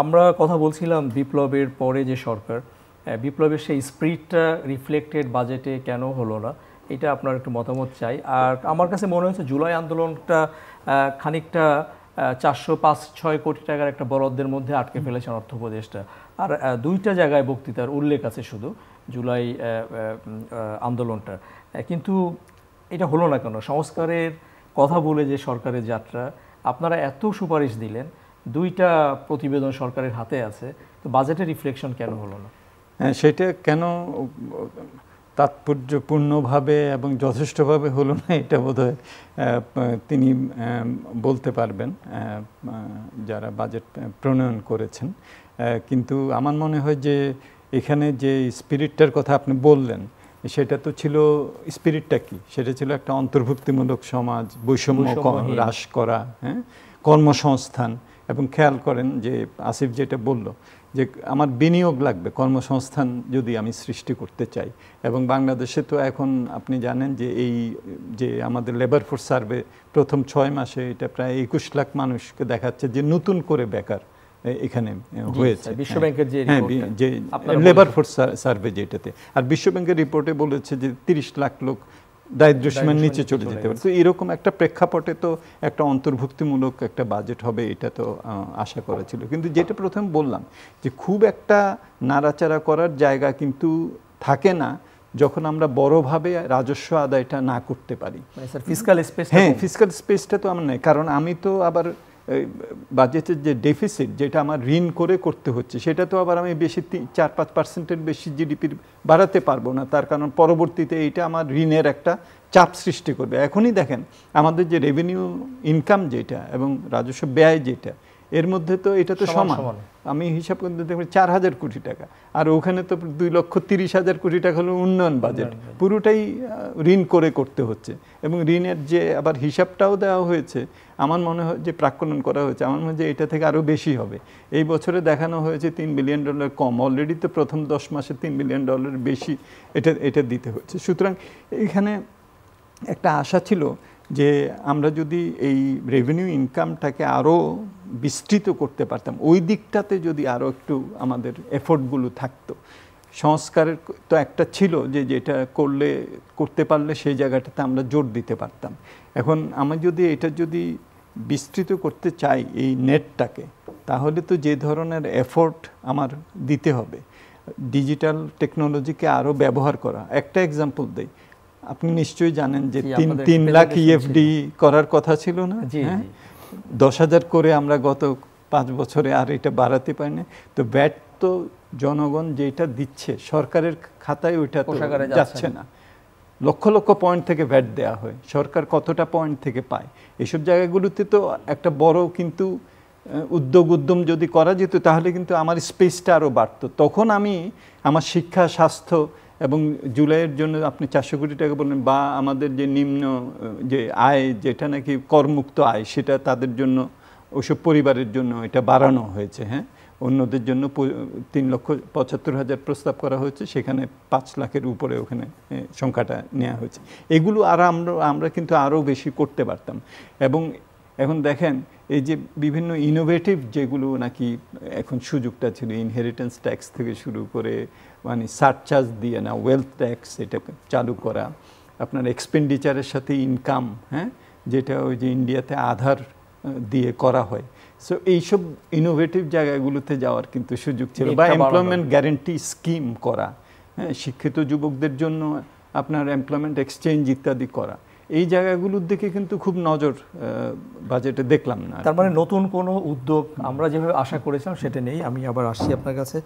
আমরা কথা বলছিলাম বিপ্লবের পরে যে সরকার, বিপ্লবের সেই স্পিরিটটা রিফ্লেক্টেড বাজেটে কেন হলো না, এটা আপনার একটু মতামত চাই। আর আমার কাছে মনে হয়েছে জুলাই আন্দোলনটা খানিকটা 405-6 কোটি টাকার একটা বরাদ্দের মধ্যে আটকে ফেলেছেন অর্থ উপদেষ্টা। আর দুইটা জায়গায় বক্তৃতার উল্লেখ আছে শুধু জুলাই আন্দোলনটার, কিন্তু এটা হলো না কেন? সংস্কারের কথা বলে যে সরকারের যাত্রা, আপনারা এত সুপারিশ দিলেন, দুইটা প্রতিবেদন সরকারের হাতে আছে, তো বাজেটের রিফ্লেকশন কেন হলো না? সেটা কেন তাৎপর্যপূর্ণভাবে এবং যথেষ্টভাবে হলো না, এটা বোধহয় তিনি বলতে পারবেন যারা বাজেট প্রণয়ন করেছেন। কিন্তু আমার মনে হয় যে এখানে যে স্পিরিটটার কথা আপনি বললেন, সেটা তো ছিল, স্পিরিটটা কি? সেটা ছিল একটা অন্তর্ভুক্তিমূলক সমাজ, বৈষম্য হ্রাস করা, হ্যাঁ, কর্মসংস্থান। এবং খেয়াল করেন যে আসিফ যেটা বলল যে আমার বিনিয়োগ লাগবে, কর্মসংস্থান যদি আমি সৃষ্টি করতে চাই। এবং বাংলাদেশে তো এখন আপনি জানেন যে এই যে আমাদের লেবার ফোর্স সার্ভে প্রথম 6 মাসে এটা প্রায় 21 লাখ মানুষকে দেখাচ্ছে যে নতুন করে বেকার এখানে হয়েছে, বিশ্বব্যাংকের যে লেবার ফোর্স সার্ভে যেটাতে। আর বিশ্বব্যাংকের রিপোর্টে বলেছে যে 30 লাখ লোক দারিদ্র্য সীমার নিচে চলে যেতে পারে। তো এরকম একটা প্রেক্ষাপটে তো একটা অন্তর্ভুক্তিমূলক একটা বাজেট হবে, এটা তো আশা করা ছিল। কিন্তু যেটা প্রথম বললাম যে খুব একটা নাড়াচাড়া করার জায়গা কিন্তু থাকে না যখন আমরা বড়ভাবে রাজস্ব আদায়টা না করতে পারি। ফিসকাল স্পেস, হ্যাঁ, ফিসকাল স্পেসটা তো আমার নেই। কারণ আমি তো আবার বাজেটের যে ডেফিসিট, যেটা আমার ঋণ করে করতে হচ্ছে, সেটা তো আবার আমি বেশি 4-5% বেশি জিডিপির বাড়াতে পারবো না। তার কারণ পরবর্তীতে এইটা আমার ঋণের একটা চাপ সৃষ্টি করবে। এখনই দেখেন আমাদের যে রেভিনিউ ইনকাম যেটা এবং রাজস্ব ব্যয় যেটা, এর মধ্যে তো এটা তো সমান। আমি হিসাব করতে দেখি 4,000 কোটি টাকা, আর ওখানে তো 2,30,000 কোটি টাকা হলো উন্নয়ন বাজেট। পুরোটাই ঋণ করে করতে হচ্ছে। এবং ঋণের যে আবার হিসাবটাও দেওয়া হয়েছে, আমার মনে হয় যে প্রাক্কলন করা হয়েছে, আমার মনে হয় যে এটা থেকে আরও বেশি হবে। এই বছরে দেখানো হয়েছে $3 বিলিয়ন কম, অলরেডি তো প্রথম 10 মাসে $3 বিলিয়ন বেশি এটা দিতে হচ্ছে। সুতরাং এখানে একটা আশা ছিল যে আমরা যদি এই রেভিনিউ ইনকামটাকে আরও বিস্তৃত করতে পারতাম, ওই দিকটাতে যদি আরও একটু আমাদের এফোর্টগুলো থাকতো। সংস্কারের তো একটা ছিল যে যেটা করতে পারলে সেই জায়গাটাতে আমরা জোর দিতে পারতাম। এখন আমি যদি এটা যদি বিস্তৃত করতে চাই এই নেটটাকে, তাহলে তো যে ধরনের এফোর্ট আমার দিতে হবে, ডিজিটাল টেকনোলজিকে আরও ব্যবহার করা। একটা এক্সাম্পল দেই, আপনি নিশ্চয়ই জানেন যে 3 লাখ ইএফডি করার কথা ছিল না? হ্যাঁ, 10,000 করে আমরা গত 5 বছরে আর এটা বাড়াতে পারিনি। তো ব্যাট তো জনগণ যেটা দিচ্ছে সরকারের খাতায়, ওইটা তো যাচ্ছে না। লক্ষ লক্ষ পয়েন্ট থেকে ভ্যাট দেওয়া হয়, সরকার কতটা পয়েন্ট থেকে পায়? এইসব জায়গাগুলোতে তো একটা বড় কিন্তু উদ্যম যদি করা যেত, তাহলে কিন্তু আমার স্পেসটা আরও বাড়তো। তখন আমি আমার শিক্ষা, স্বাস্থ্য এবং জুলাইয়ের জন্য আপনি 400 কোটি টাকা বললেন, বা আমাদের যে নিম্ন যে আয়, যেটা নাকি করমুক্ত আয়, সেটা তাদের জন্য, ওইসব পরিবারের জন্য এটা বাড়ানো হয়েছে। হ্যাঁ, অন্যদের জন্য 3,75,000 প্রস্তাব করা হয়েছে, সেখানে 5 লাখের উপরে ওখানে সংখ্যাটা নেওয়া হয়েছে। এগুলো আর আমরা কিন্তু আরও বেশি করতে পারতাম। এবং এখন দেখেন এই যে বিভিন্ন ইনোভেটিভ যেগুলো নাকি এখন সুযোগটা ছিল, ইনহেরিটেন্স ট্যাক্স থেকে শুরু করে, মানে সারচার্জ দিয়ে না, ওয়েলথ ট্যাক্স এটা চালু করা, আপনার এক্সপেন্ডিচারের সাথে ইনকাম, হ্যাঁ, যেটা ওই যে ইন্ডিয়াতে আধার দিয়ে করা হয়। সো এইসব ইনোভেটিভ জায়গাগুলোতে যাওয়ার কিন্তু সুযোগ ছিল, বা এমপ্লয়মেন্ট গ্যারেন্টি স্কিম করা, হ্যাঁ, শিক্ষিত যুবকদের জন্য আপনার এমপ্লয়মেন্ট এক্সচেঞ্জ ইত্যাদি করা। এই জায়গাগুলোর দিকে কিন্তু খুব নজর বাজেটে দেখলাম না। তার মানে নতুন কোনো উদ্যোগ আমরা যেভাবে আশা করেছিলাম সেটা নেই। আমি আবার আসছি আপনার কাছে।